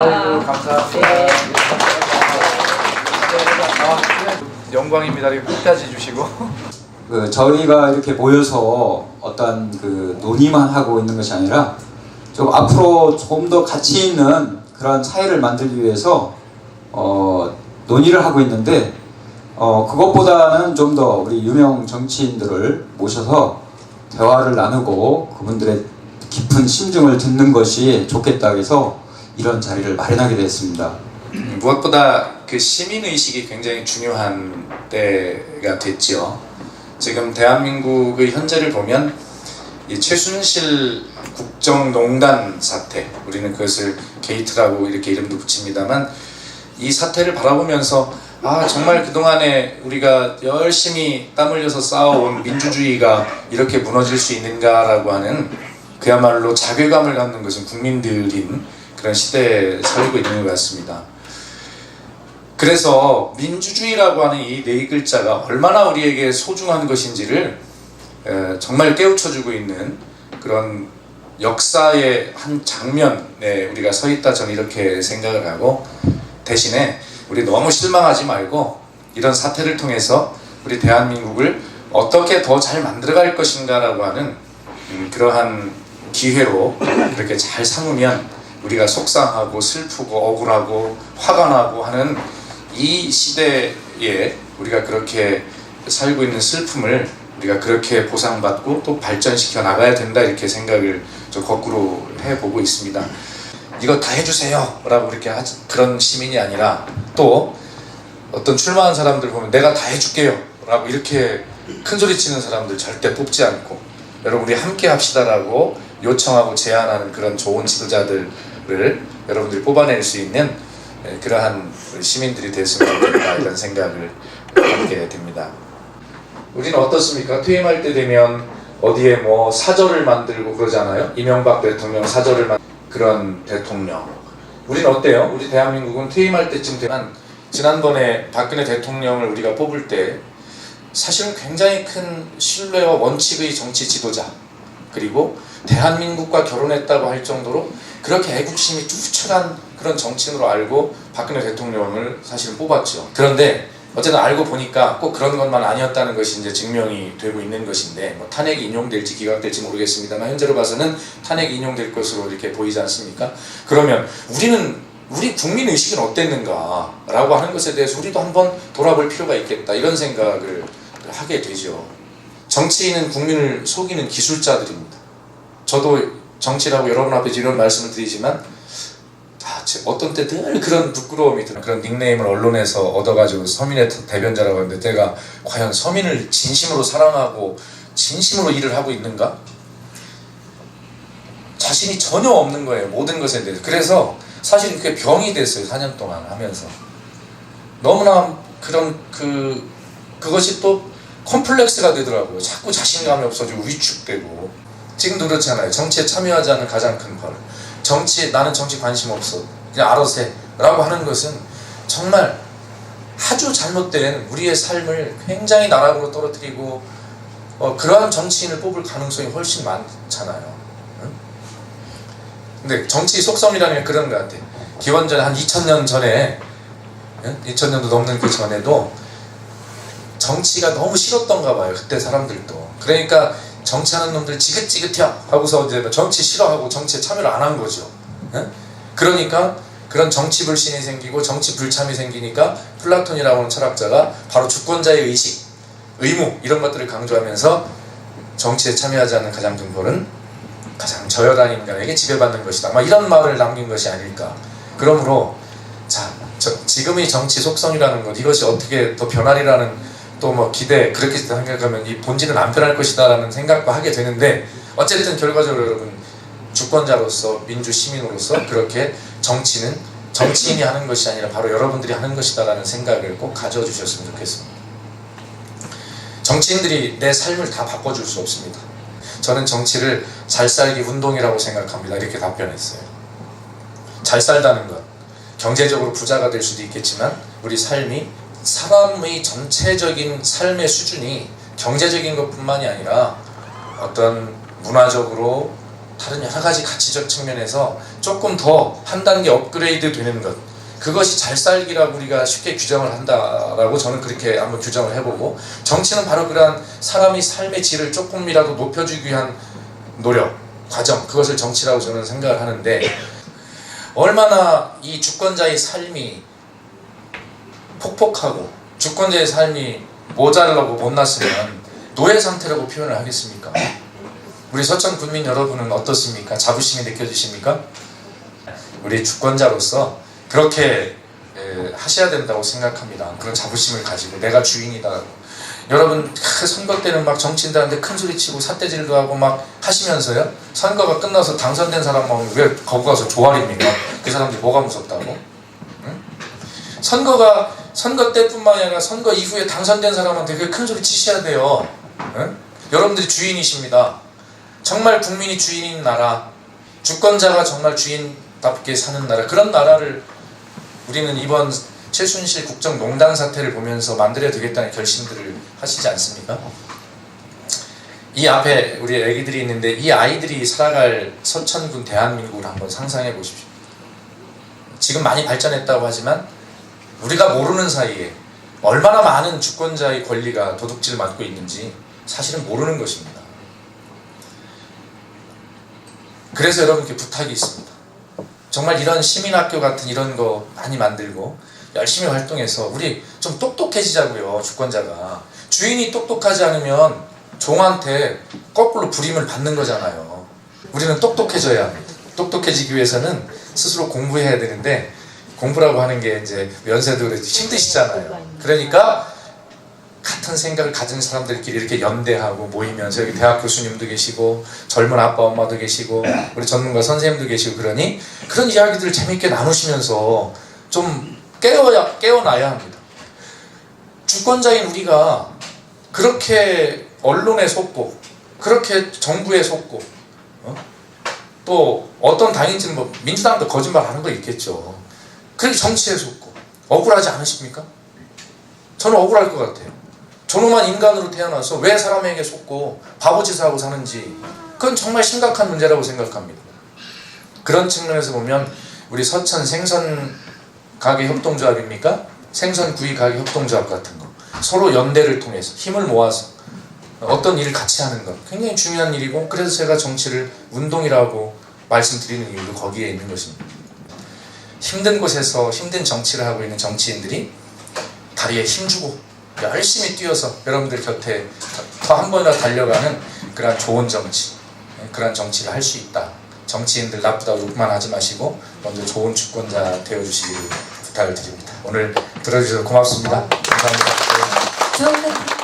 아이고, 감사합니다. 네. 영광입니다. 이렇게 끝까지 주시고. 저희가 이렇게 모여서 어떤 논의만 하고 있는 것이 아니라 좀 앞으로 조금 더 가치 있는 그런 사회를 만들기 위해서 논의를 하고 있는데 그것보다는 좀 더 우리 유명 정치인들을 모셔서 대화를 나누고 그분들의 깊은 심증을 듣는 것이 좋겠다 해서 이런 자리를 마련하게 됐습니다. 무엇보다 그 시민의식이 굉장히 중요한 때가 됐죠. 지금 대한민국의 현재를 보면 이 최순실 국정농단 사태, 우리는 그것을 게이트라고 이렇게 이름도 붙입니다만, 이 사태를 바라보면서 정말 그동안에 우리가 열심히 땀 흘려서 쌓아온 민주주의가 이렇게 무너질 수 있는가라고 하는 그야말로 자괴감을 갖는 것은 국민들인 그런 시대에 살고 있는 것 같습니다. 그래서 민주주의라고 하는 이 네 글자가 얼마나 우리에게 소중한 것인지를 정말 깨우쳐주고 있는 그런 역사의 한 장면에 우리가 서 있다, 저는 이렇게 생각을 하고, 대신에 우리 너무 실망하지 말고 이런 사태를 통해서 우리 대한민국을 어떻게 더 잘 만들어갈 것인가라고 하는 그러한 기회로 그렇게 잘 삼으면 우리가 속상하고 슬프고 억울하고 화가 나고 하는 이 시대에 우리가 그렇게 살고 있는 슬픔을 우리가 그렇게 보상받고 또 발전시켜 나가야 된다, 이렇게 생각을 좀 거꾸로 해보고 있습니다. 이거 다 해주세요 라고 이렇게 그런 시민이 아니라, 또 어떤 출마한 사람들 보면 내가 다 해줄게요 라고 이렇게 큰소리 치는 사람들 절대 뽑지 않고, 여러분 우리 함께 합시다 라고 요청하고 제안하는 그런 좋은 지도자들을 여러분들이 뽑아낼 수 있는 그러한 시민들이 됐으면 좋겠다, 이런 생각을 갖게 됩니다. 우리는 어떻습니까? 퇴임할 때 되면 어디에 뭐 사절을 만들고 그러잖아요. 이명박 대통령 사절을 그런 대통령. 우리는 어때요? 우리 대한민국은 퇴임할 때쯤 되면, 지난번에 박근혜 대통령을 우리가 뽑을 때 사실은 굉장히 큰 신뢰와 원칙의 정치 지도자, 그리고 대한민국과 결혼했다고 할 정도로 그렇게 애국심이 뚜렷한 그런 정치인으로 알고 박근혜 대통령을 사실은 뽑았죠. 그런데 어쨌든 알고 보니까 꼭 그런 것만 아니었다는 것이 이제 증명이 되고 있는 것인데, 뭐 탄핵이 인용될지 기각될지 모르겠습니다만 현재로 봐서는 탄핵이 인용될 것으로 이렇게 보이지 않습니까? 그러면 우리 국민 의식은 어땠는가 라고 하는 것에 대해서 우리도 한번 돌아볼 필요가 있겠다, 이런 생각을 하게 되죠. 정치인은 국민을 속이는 기술자들입니다. 저도 정치라고 여러분 앞에 이런 말씀을 드리지만 어떤 때 늘 그런 부끄러움이 드는, 그런 닉네임을 언론에서 얻어가지고 서민의 대변자라고 하는데, 내가 과연 서민을 진심으로 사랑하고 진심으로 일을 하고 있는가? 자신이 전혀 없는 거예요, 모든 것에 대해서. 그래서 사실 그게 병이 됐어요. 4년 동안 하면서 너무나 그것이 또 컴플렉스가 되더라고요. 자꾸 자신감이 없어지고 위축되고. 지금도 그렇잖아요. 정치에 참여하지 않는 가장 큰 벌, 나는 정치 관심 없어, 그냥 알아서 해 라고 하는 것은 정말 아주 잘못된 우리의 삶을 굉장히 나락으로 떨어뜨리고, 그러한 정치인을 뽑을 가능성이 훨씬 많잖아요. 근데 정치 속성이라는 게 그런 것 같아요. 기원전 한 2000년 전에, 2000년도 넘는 그 전에도 정치가 너무 싫었던가 봐요, 그때 사람들도. 그러니까 정치하는 놈들 지긋지긋해 하고서 이제 정치 싫어하고 정치에 참여를 안 한 거죠. 그러니까 그런 정치 불신이 생기고 정치 불참이 생기니까 플라톤이라고 하는 철학자가 바로 주권자의 의식, 의무, 이런 것들을 강조하면서 정치에 참여하지 않는 가장 큰 벌은 가장 저열한 인간에게 지배받는 것이다, 막 이런 말을 남긴 것이 아닐까. 그러므로 지금의 정치 속성이라는 것, 이것이 어떻게 더 변하리라는 또 뭐 기대, 그렇게 생각하면 이 본질은 안 변할 것이다 라는 생각도 하게 되는데, 어쨌든 결과적으로 여러분 주권자로서, 민주 시민으로서 그렇게 정치는 정치인이 하는 것이 아니라 바로 여러분들이 하는 것이다 라는 생각을 꼭 가져주셨으면 좋겠습니다. 정치인들이 내 삶을 다 바꿔줄 수 없습니다. 저는 정치를 잘 살기 운동이라고 생각합니다, 이렇게 답변했어요. 잘 살다는 것, 경제적으로 부자가 될 수도 있겠지만 우리 삶이, 사람의 전체적인 삶의 수준이 경제적인 것뿐만이 아니라 어떤 문화적으로 다른 여러 가지 가치적 측면에서 좀 조금 더 한 단계 업그레이드 되는 것, 그것이 잘 살기라고 우리가 쉽게 규정을 한다라고 저는 그렇게 한번 규정을 해보고, 정치는 바로 그러한 사람의 삶의 질을 조금이라도 높여주기 위한 노력, 과정, 그것을 정치라고 저는 생각을 하는데, 얼마나 이 주권자의 삶이 폭폭하고 주권자의 삶이 모자라고 못났으면 노예 상태라고 표현을 하겠습니까? 우리 서천 군민 여러분은 어떻습니까? 자부심이 느껴지십니까? 우리 주권자로서 그렇게 하셔야 된다고 생각합니다. 그런 자부심을 가지고 내가 주인이다. 여러분 선거 때는 막 정치인들한테 큰 소리치고 삿대질도 하고 막 하시면서요, 선거가 끝나서 당선된 사람만 왜 거기 가서 조아립니까? 그 사람들이 뭐가 무섭다고? 응? 선거 때뿐만 아니라 선거 이후에 당선된 사람한테 그 큰 소리 치셔야 돼요. 응? 여러분들이 주인이십니다. 정말 국민이 주인인 나라, 주권자가 정말 주인답게 사는 나라, 그런 나라를 우리는 이번 최순실 국정농단 사태를 보면서 만들어야 되겠다는 결심들을 하시지 않습니까? 이 앞에 우리 애기들이 있는데, 이 아이들이 살아갈 서천군 대한민국을 한번 상상해 보십시오. 지금 많이 발전했다고 하지만 우리가 모르는 사이에 얼마나 많은 주권자의 권리가 도둑질을 맞고 있는지 사실은 모르는 것입니다. 그래서 여러분께 부탁이 있습니다. 정말 이런 시민학교 같은 이런 거 많이 만들고 열심히 활동해서 우리 좀 똑똑해지자고요. 주권자가 주인이 똑똑하지 않으면 종한테 거꾸로 불임을 받는 거잖아요. 우리는 똑똑해져야 합니다. 똑똑해지기 위해서는 스스로 공부해야 되는데, 공부라고 하는 게 이제 연세도 힘드시잖아요. 그러니까 같은 생각을 가진 사람들끼리 이렇게 연대하고 모이면서, 여기 대학 교수님도 계시고 젊은 아빠 엄마도 계시고 우리 전문가 선생님도 계시고, 그러니 그런 이야기들을 재밌게 나누시면서 좀 깨어나야 합니다. 주권자인 우리가 그렇게 언론에 속고 그렇게 정부에 속고 또 어떤 당인지는 뭐 민주당도 거짓말하는 거 있겠죠. 그렇게 정치에 속고 억울하지 않으십니까? 저는 억울할 것 같아요. 저놈한 인간으로 태어나서 왜 사람에게 속고 바보짓을 하고 사는지, 그건 정말 심각한 문제라고 생각합니다. 그런 측면에서 보면 우리 서천 생선 가게 협동조합입니까? 생선 구이 가게 협동조합 같은 거, 서로 연대를 통해서 힘을 모아서 어떤 일을 같이 하는 것 굉장히 중요한 일이고, 그래서 제가 정치를 운동이라고 말씀드리는 이유도 거기에 있는 것입니다. 힘든 곳에서 힘든 정치를 하고 있는 정치인들이 다리에 힘주고 열심히 뛰어서 여러분들 곁에 더 한 번이나 달려가는 그런 좋은 정치, 그런 정치를 할 수 있다. 정치인들 나쁘다고 욕만 하지 마시고 먼저 좋은 주권자 되어주시기를 부탁을 드립니다. 오늘 들어주셔서 고맙습니다. 감사합니다.